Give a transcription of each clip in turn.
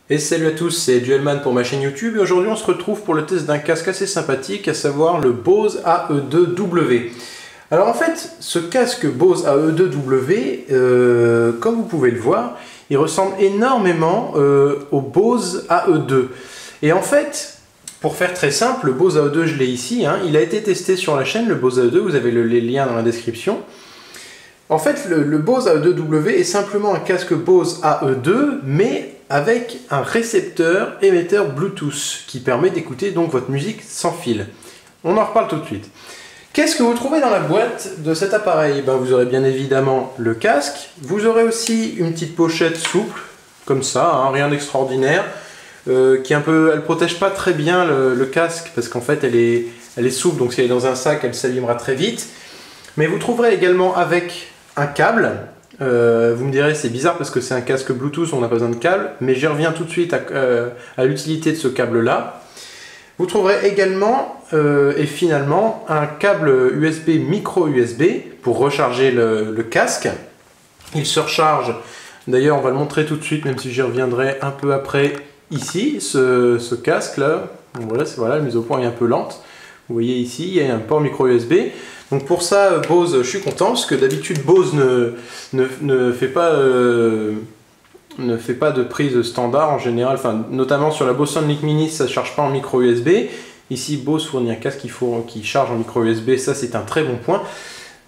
Et salut à tous, c'est Duelman pour ma chaîne YouTube et aujourd'hui on se retrouve pour le test d'un casque assez sympathique, à savoir le Bose AE2W. Alors en fait, ce casque Bose AE2W, comme vous pouvez le voir, il ressemble énormément au Bose AE2. Et en fait, pour faire très simple, le Bose AE2 je l'ai ici, hein, il a été testé sur la chaîne, le Bose AE2, vous avez les liens dans la description. En fait, le Bose AE2W est simplement un casque Bose AE2, mais avec un récepteur émetteur Bluetooth qui permet d'écouter donc votre musique sans fil. On en reparle tout de suite. Qu'est-ce que vous trouvez dans la boîte de cet appareil? Vous aurez bien évidemment le casque, vous aurez aussi une petite pochette souple, comme ça, hein, rien d'extraordinaire, qui est un peu, elle protège pas très bien le casque parce qu'en fait elle est souple, donc si elle est dans un sac, elle s'abîmera très vite. Mais vous trouverez également avec un câble. Vous me direz c'est bizarre parce que c'est un casque Bluetooth, on n'a pas besoin de câble, mais j'y reviens tout de suite à l'utilité de ce câble là. Vous trouverez également et finalement un câble USB micro USB pour recharger le casque. Il se recharge, d'ailleurs on va le montrer tout de suite même si j'y reviendrai un peu après ici, ce casque là. Donc voilà, la mise au point est un peu lente. Vous voyez ici, il y a un port micro USB. Donc pour ça, Bose, je suis content, parce que d'habitude Bose ne fait pas de prise standard en général, notamment sur la Bose SoundLink Mini, ça ne charge pas en micro USB. Ici, Bose fournit un casque qui charge en micro USB, ça c'est un très bon point.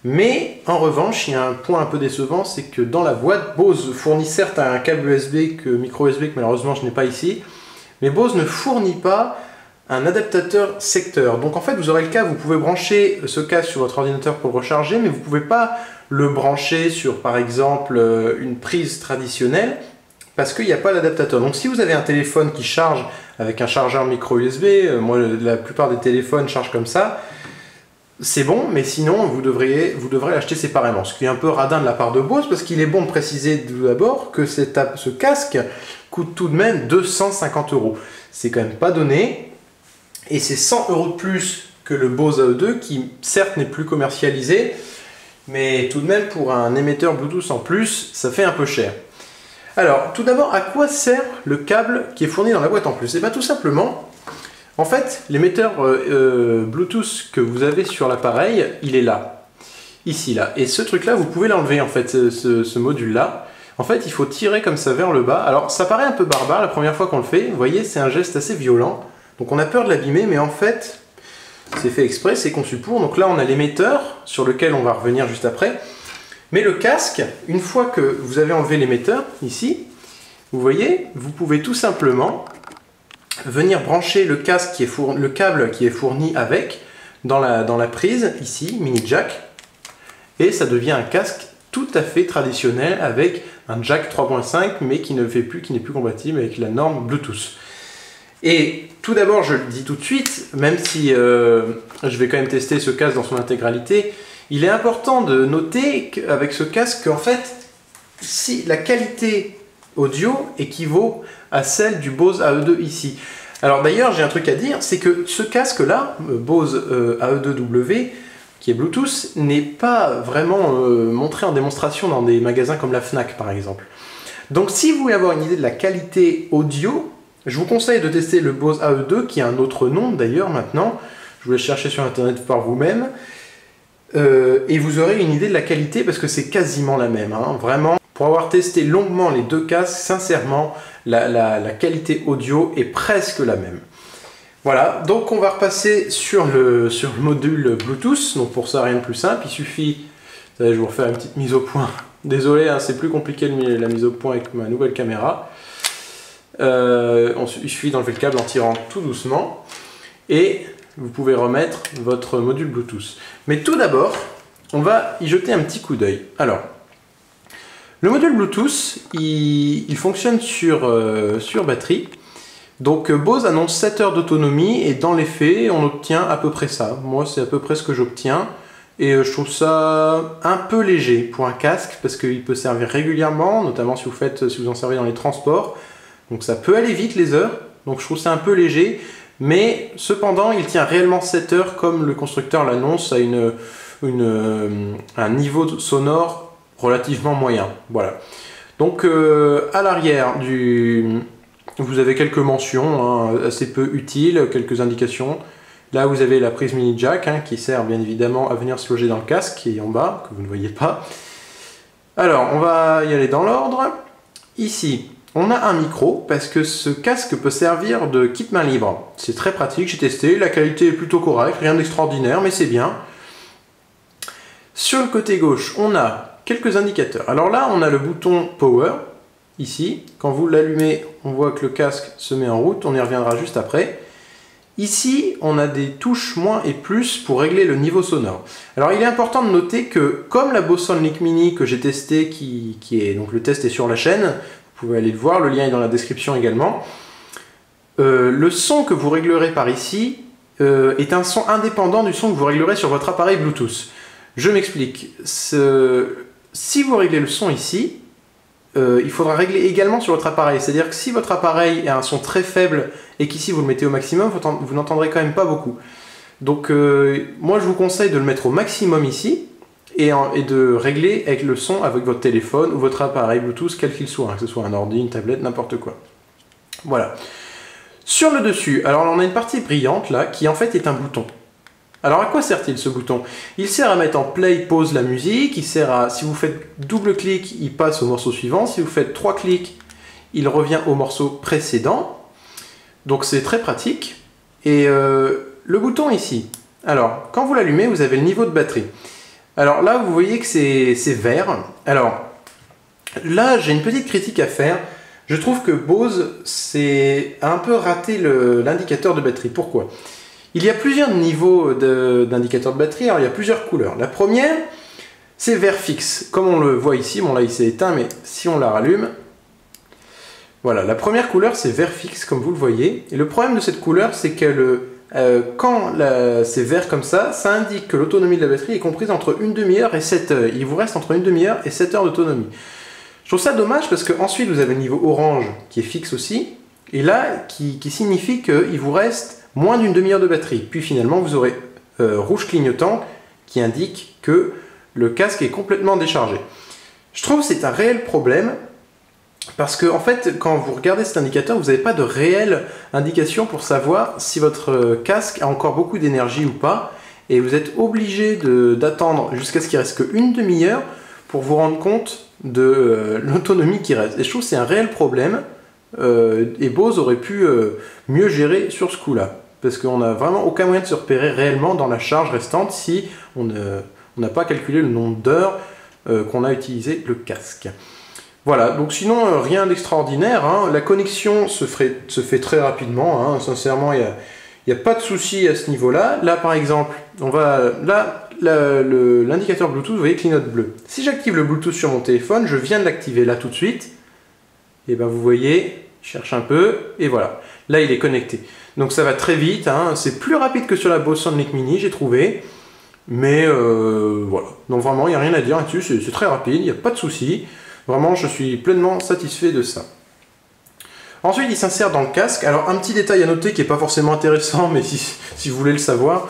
Mais en revanche, il y a un point un peu décevant, c'est que dans la boîte, Bose fournit certes un câble USB, micro USB, que malheureusement je n'ai pas ici, mais Bose ne fournit pas un adaptateur secteur. Donc en fait vous aurez le cas, vous pouvez brancher ce casque sur votre ordinateur pour le recharger, mais vous ne pouvez pas le brancher sur par exemple une prise traditionnelle parce qu'il n'y a pas l'adaptateur. Donc si vous avez un téléphone qui charge avec un chargeur micro USB, moi la plupart des téléphones chargent comme ça, c'est bon, mais sinon vous devrez l'acheter séparément. Ce qui est un peu radin de la part de Bose, parce qu'il est bon de préciser tout d'abord que ce casque coûte tout de même 250 €. C'est quand même pas donné. Et c'est 100 € de plus que le Bose AE2 qui certes n'est plus commercialisé, mais tout de même pour un émetteur Bluetooth en plus, ça fait un peu cher. Alors tout d'abord, à quoi sert le câble qui est fourni dans la boîte en plus? Et bien tout simplement, en fait, l'émetteur Bluetooth que vous avez sur l'appareil, il est là, ici là. Et ce truc là, vous pouvez l'enlever en fait, ce module là. En fait, il faut tirer comme ça vers le bas. Alors ça paraît un peu barbare la première fois qu'on le fait, vous voyez, c'est un geste assez violent. Donc on a peur de l'abîmer, mais en fait, c'est fait exprès, c'est conçu pour. Donc là, on a l'émetteur, sur lequel on va revenir juste après. Mais le casque, une fois que vous avez enlevé l'émetteur, ici, vous voyez, vous pouvez tout simplement venir brancher le câble qui est fourni avec, dans la prise, ici, mini jack. Et ça devient un casque tout à fait traditionnel, avec un jack 3.5, mais qui n'est plus compatible avec la norme Bluetooth. Et tout d'abord, je le dis tout de suite, même si je vais quand même tester ce casque dans son intégralité, il est important de noter qu'avec ce casque, qu'en fait, si la qualité audio équivaut à celle du Bose AE2 ici. Alors d'ailleurs, j'ai un truc à dire, c'est que ce casque-là, Bose AE2W, qui est Bluetooth, n'est pas vraiment montré en démonstration dans des magasins comme la Fnac par exemple. Donc si vous voulez avoir une idée de la qualité audio, je vous conseille de tester le Bose AE2, qui a un autre nom d'ailleurs maintenant. Je vous laisse chercher sur internet par vous-même. Et vous aurez une idée de la qualité parce que c'est quasiment la même. Hein. Vraiment, pour avoir testé longuement les deux casques, sincèrement, la qualité audio est presque la même. Voilà, donc on va repasser sur le module Bluetooth. Donc pour ça, rien de plus simple. Il suffit, je vais vous refaire une petite mise au point. Désolé, hein, c'est plus compliqué la mise au point avec ma nouvelle caméra. Il suffit d'enlever le câble en tirant tout doucement et vous pouvez remettre votre module Bluetooth. Mais tout d'abord, on va y jeter un petit coup d'œil. Alors, le module Bluetooth, il fonctionne sur batterie. Donc Bose annonce 7 heures d'autonomie et dans les faits, on obtient à peu près ça. Moi, c'est à peu près ce que j'obtiens. Et je trouve ça un peu léger pour un casque parce qu'il peut servir régulièrement, notamment si vous en servez dans les transports. Donc ça peut aller vite les heures, donc je trouve ça un peu léger, mais cependant il tient réellement 7 heures comme le constructeur l'annonce à un niveau sonore relativement moyen. Voilà. Donc à l'arrière vous avez quelques mentions hein, assez peu utiles, quelques indications. Là, vous avez la prise mini jack hein, qui sert bien évidemment à venir se loger dans le casque qui est en bas, que vous ne voyez pas. Alors, on va y aller dans l'ordre. Ici, on a un micro parce que ce casque peut servir de kit main libre. C'est très pratique, j'ai testé, la qualité est plutôt correcte, rien d'extraordinaire, mais c'est bien. Sur le côté gauche, on a quelques indicateurs. Alors là, on a le bouton Power, ici. Quand vous l'allumez, on voit que le casque se met en route, on y reviendra juste après. Ici, on a des touches moins et plus pour régler le niveau sonore. Alors il est important de noter que, comme la Bose SoundLink Mini que j'ai testé, donc le test est sur la chaîne, vous pouvez aller le voir, le lien est dans la description également, le son que vous réglerez par ici est un son indépendant du son que vous réglerez sur votre appareil Bluetooth. Je m'explique. Si vous réglez le son ici, il faudra régler également sur votre appareil. C'est-à-dire que si votre appareil a un son très faible et qu'ici vous le mettez au maximum, vous n'entendrez quand même pas beaucoup. Donc moi je vous conseille de le mettre au maximum ici et de régler avec le son avec votre téléphone ou votre appareil Bluetooth quel qu'il soit, hein, que ce soit un ordi, une tablette, n'importe quoi. Voilà. Sur le dessus, alors on a une partie brillante là qui en fait est un bouton. Alors à quoi sert-il ce bouton? Il sert à mettre en play, pause la musique, il sert à, si vous faites double clic, il passe au morceau suivant, si vous faites 3 clics, il revient au morceau précédent. Donc c'est très pratique. Et le bouton ici, alors quand vous l'allumez, vous avez le niveau de batterie. Alors là, vous voyez que c'est vert. Alors là, j'ai une petite critique à faire. Je trouve que Bose a un peu raté l'indicateur de batterie. Pourquoi? Il y a plusieurs niveaux d'indicateurs de batterie, alors il y a plusieurs couleurs. La première, c'est vert fixe, comme on le voit ici. Bon là il s'est éteint, mais si on la rallume, voilà, la première couleur c'est vert fixe, comme vous le voyez. Et le problème de cette couleur, c'est que quand c'est vert comme ça indique que l'autonomie de la batterie est comprise entre une demi-heure et 7 heures. Il vous reste entre une demi-heure et 7 heures d'autonomie. Je trouve ça dommage parce qu'ensuite vous avez le niveau orange qui est fixe aussi, et là qui signifie qu'il vous reste moins d'une demi-heure de batterie. Puis finalement, vous aurez rouge clignotant qui indique que le casque est complètement déchargé. Je trouve que c'est un réel problème parce que en fait, quand vous regardez cet indicateur, vous n'avez pas de réelle indication pour savoir si votre casque a encore beaucoup d'énergie ou pas. Et vous êtes obligé d'attendre jusqu'à ce qu'il reste qu'une demi-heure pour vous rendre compte de l'autonomie qui reste. Et je trouve que c'est un réel problème. Et Bose aurait pu mieux gérer sur ce coup-là. Parce qu'on n'a vraiment aucun moyen de se repérer réellement dans la charge restante si on n'a pas calculé le nombre d'heures qu'on a utilisé le casque. Voilà, donc sinon rien d'extraordinaire, hein. La connexion se fait très rapidement, hein. Sincèrement il n'y a pas de souci à ce niveau-là. Là par exemple, l'indicateur Bluetooth, vous voyez, clignote bleu. Si j'active le Bluetooth sur mon téléphone, je viens de l'activer là tout de suite, et ben vous voyez, je cherche un peu, et voilà, là il est connecté. Donc ça va très vite, hein. C'est plus rapide que sur la Bose SoundLink Mini, j'ai trouvé. Mais voilà, donc vraiment il n'y a rien à dire là-dessus, c'est très rapide, il n'y a pas de souci. Vraiment, je suis pleinement satisfait de ça. Ensuite, il s'insère dans le casque. Alors un petit détail à noter qui n'est pas forcément intéressant, mais si vous voulez le savoir,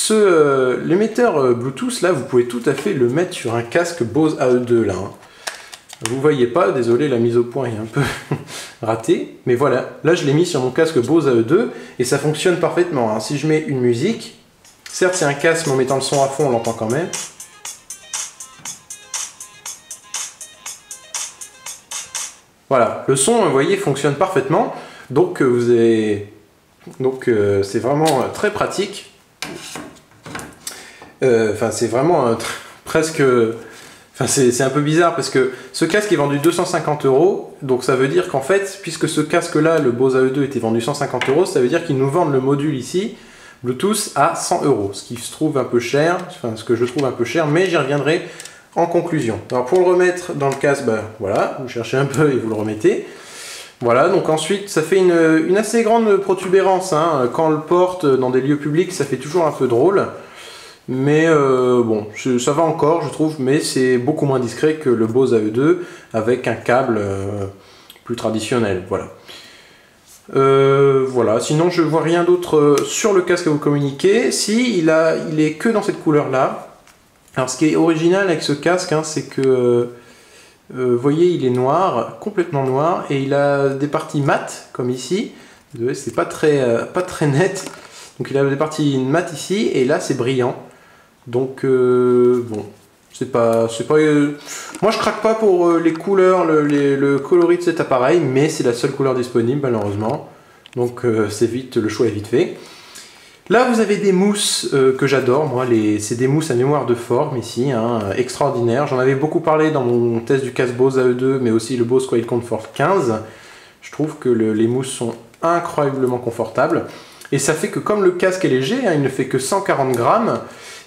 l'émetteur Bluetooth, là, vous pouvez tout à fait le mettre sur un casque Bose AE2, là. Hein. Vous voyez pas, désolé, la mise au point est un peu ratée, mais voilà, là je l'ai mis sur mon casque Bose AE2 et ça fonctionne parfaitement. Hein. Si je mets une musique, certes c'est un casque, mais en mettant le son à fond, on l'entend quand même. Voilà, le son, vous voyez, fonctionne parfaitement, donc c'est vraiment très pratique. Enfin, c'est vraiment presque... Enfin, c'est un peu bizarre parce que ce casque est vendu 250 €, donc ça veut dire qu'en fait, puisque ce casque-là, le Bose AE2 était vendu 150 €, ça veut dire qu'ils nous vendent le module ici, Bluetooth, à 100 €, ce qui se trouve un peu cher, enfin ce que je trouve un peu cher, mais j'y reviendrai en conclusion. Alors pour le remettre dans le casque, ben, voilà, vous cherchez un peu et vous le remettez. Voilà, donc ensuite, ça fait une assez grande protubérance, hein. Quand on le porte dans des lieux publics, ça fait toujours un peu drôle. Mais bon, ça va encore, je trouve, mais c'est beaucoup moins discret que le Bose AE2 avec un câble plus traditionnel. Voilà. Voilà. Sinon, je vois rien d'autre sur le casque à vous communiquer. Si, il est que dans cette couleur-là. Alors, ce qui est original avec ce casque, hein, c'est que Vous voyez, il est noir, complètement noir, et il a des parties mates, comme ici. C'est pas très net. Donc il a des parties mates ici, et là c'est brillant. Donc bon, moi je craque pas pour les couleurs, le coloris de cet appareil, mais c'est la seule couleur disponible malheureusement. Donc le choix est vite fait. Là vous avez des mousses que j'adore, moi, c'est des mousses à mémoire de forme ici, hein, extraordinaires. J'en avais beaucoup parlé dans mon test du casque Bose AE2, mais aussi le Bose Quiet Comfort 15. Je trouve que les mousses sont incroyablement confortables. Et ça fait que comme le casque est léger, hein, il ne fait que 140 grammes,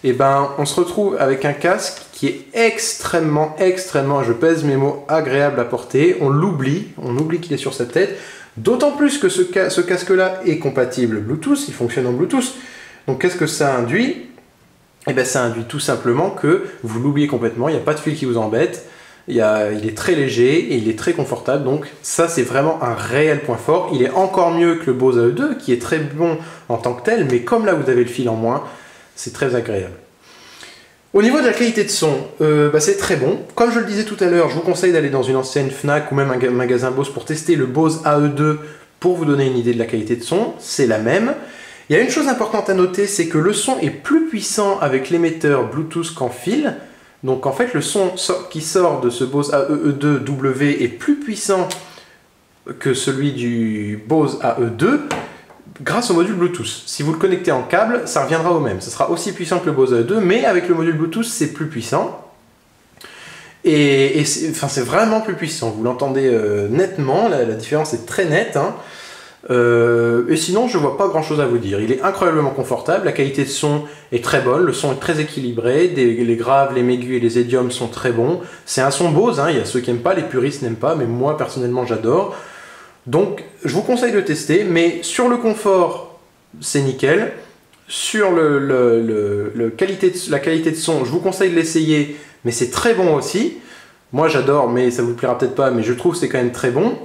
et ben on se retrouve avec un casque qui est extrêmement, je pèse mes mots, agréable à porter. On l'oublie qu'il est sur sa tête. D'autant plus que ce casque-là est compatible Bluetooth, il fonctionne en Bluetooth. Donc qu'est-ce que ça induit? Eh bien ça induit tout simplement que vous l'oubliez complètement, il n'y a pas de fil qui vous embête. Il est très léger et il est très confortable, donc ça c'est vraiment un réel point fort. Il est encore mieux que le Bose AE2 qui est très bon en tant que tel, mais comme là vous avez le fil en moins, c'est très agréable. Au niveau de la qualité de son, c'est très bon. Comme je le disais tout à l'heure, je vous conseille d'aller dans une enseigne Fnac ou même un magasin Bose pour tester le Bose AE2 pour vous donner une idée de la qualité de son, c'est la même. Il y a une chose importante à noter, c'est que le son est plus puissant avec l'émetteur Bluetooth qu'en fil. Donc en fait le son qui sort de ce Bose AE2W est plus puissant que celui du Bose AE2 grâce au module Bluetooth. Si vous le connectez en câble, ça reviendra au même. Ça sera aussi puissant que le Bose AE2, mais avec le module Bluetooth c'est plus puissant. Et c'est vraiment plus puissant. Vous l'entendez nettement, la différence est très nette. Hein. Et sinon, je vois pas grand chose à vous dire. Il est incroyablement confortable, la qualité de son est très bonne, le son est très équilibré, les graves, les mégus et les idiom sont très bons. C'est un son Bose, hein. Il y a ceux qui n'aiment pas, les puristes n'aiment pas, mais moi personnellement j'adore. Donc je vous conseille de tester, mais sur le confort, c'est nickel. Sur la qualité de son, je vous conseille de l'essayer, mais c'est très bon aussi. Moi j'adore, mais ça vous plaira peut-être pas, mais je trouve que c'est quand même très bon.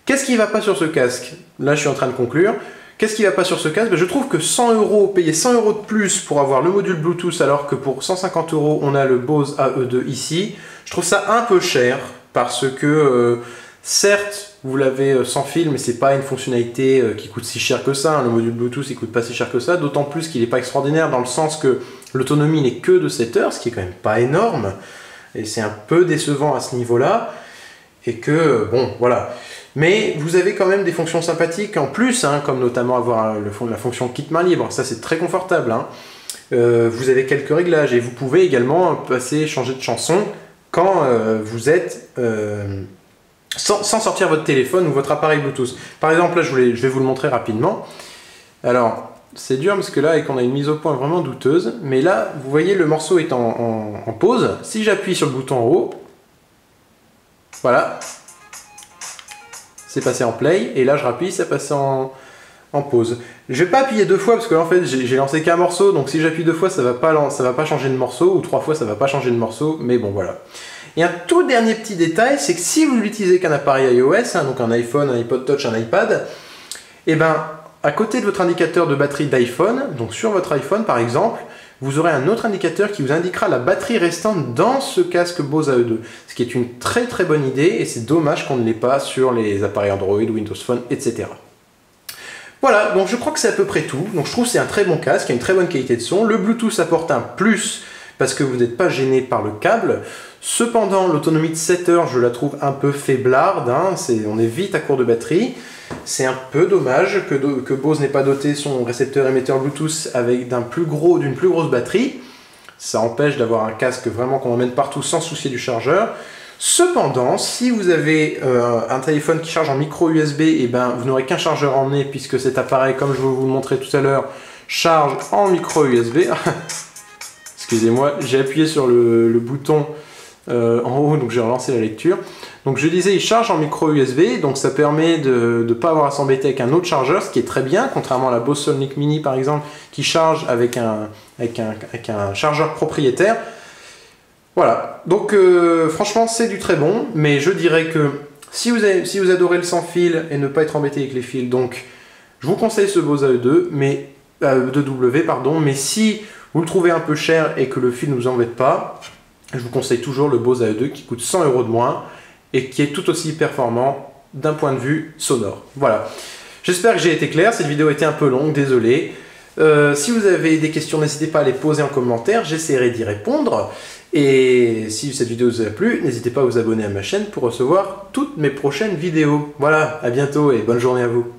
Qu'est-ce qui ne va pas sur ce casque? Là, je suis en train de conclure. Qu'est-ce qui ne va pas sur ce casque? Je trouve que 100 €, payer 100 € de plus pour avoir le module Bluetooth, alors que pour 150 €, on a le Bose AE2 ici. Je trouve ça un peu cher, parce que, certes, vous l'avez sans fil, mais c'est pas une fonctionnalité qui coûte si cher que ça. Hein. Le module Bluetooth, il coûte pas si cher que ça, d'autant plus qu'il n'est pas extraordinaire, dans le sens que l'autonomie n'est que de 7 heures, ce qui est quand même pas énorme. Et c'est un peu décevant à ce niveau-là. Et que, bon, voilà. Mais vous avez quand même des fonctions sympathiques en plus, hein, comme notamment avoir la fonction kit main libre. Ça, c'est très confortable. Hein. Vous avez quelques réglages et vous pouvez également changer de chanson quand vous êtes sans sortir votre téléphone ou votre appareil Bluetooth. Par exemple, là, je vais vous le montrer rapidement. Alors, c'est dur parce que là, et qu'on a une mise au point vraiment douteuse. Mais là, vous voyez, le morceau est en pause. Si j'appuie sur le bouton en haut, voilà. C'est passé en play, et là je rappuie, ça passe en pause. Je vais pas appuyer deux fois, parce que en fait j'ai lancé qu'un morceau, donc si j'appuie deux fois ça va pas changer de morceau, ou trois fois ça va pas changer de morceau, mais bon voilà. Et un tout dernier petit détail, c'est que si vous n'utilisez qu'un appareil iOS, hein, donc un iPhone, un iPod Touch, un iPad, et ben à côté de votre indicateur de batterie d'iPhone, donc sur votre iPhone par exemple, vous aurez un autre indicateur qui vous indiquera la batterie restante dans ce casque Bose AE2. Ce qui est une très très bonne idée et c'est dommage qu'on ne l'ait pas sur les appareils Android, Windows Phone, etc. Voilà, donc je crois que c'est à peu près tout. Donc je trouve que c'est un très bon casque, qui a une très bonne qualité de son. Le Bluetooth apporte un plus parce que vous n'êtes pas gêné par le câble. Cependant, l'autonomie de 7 heures, je la trouve un peu faiblarde. Hein. On est vite à court de batterie. C'est un peu dommage que Bose n'ait pas doté son récepteur émetteur Bluetooth avec d'une plus grosse batterie. Ça empêche d'avoir un casque vraiment qu'on emmène partout sans soucier du chargeur. Cependant, si vous avez un téléphone qui charge en micro USB, et ben, vous n'aurez qu'un chargeur à emmener puisque cet appareil, comme je vais vous le montrer tout à l'heure, charge en micro USB. Excusez-moi, j'ai appuyé sur le bouton en haut, donc j'ai relancé la lecture. Donc je disais, il charge en micro USB, donc ça permet de ne pas avoir à s'embêter avec un autre chargeur, ce qui est très bien, contrairement à la Bose Sonic Mini par exemple, qui charge avec un chargeur propriétaire. Voilà, donc franchement c'est du très bon, mais je dirais que si vous adorez le sans fil et ne pas être embêté avec les fils, donc je vous conseille ce Bose AE2, mais AE2W, pardon, mais si vous le trouvez un peu cher et que le fil ne vous embête pas, Je vous conseille toujours le Bose AE2 qui coûte 100 € de moins et qui est tout aussi performant d'un point de vue sonore. Voilà. J'espère que j'ai été clair. Cette vidéo était un peu longue, désolé. Si vous avez des questions, n'hésitez pas à les poser en commentaire, j'essaierai d'y répondre. Et si cette vidéo vous a plu, n'hésitez pas à vous abonner à ma chaîne pour recevoir toutes mes prochaines vidéos. Voilà, à bientôt et bonne journée à vous.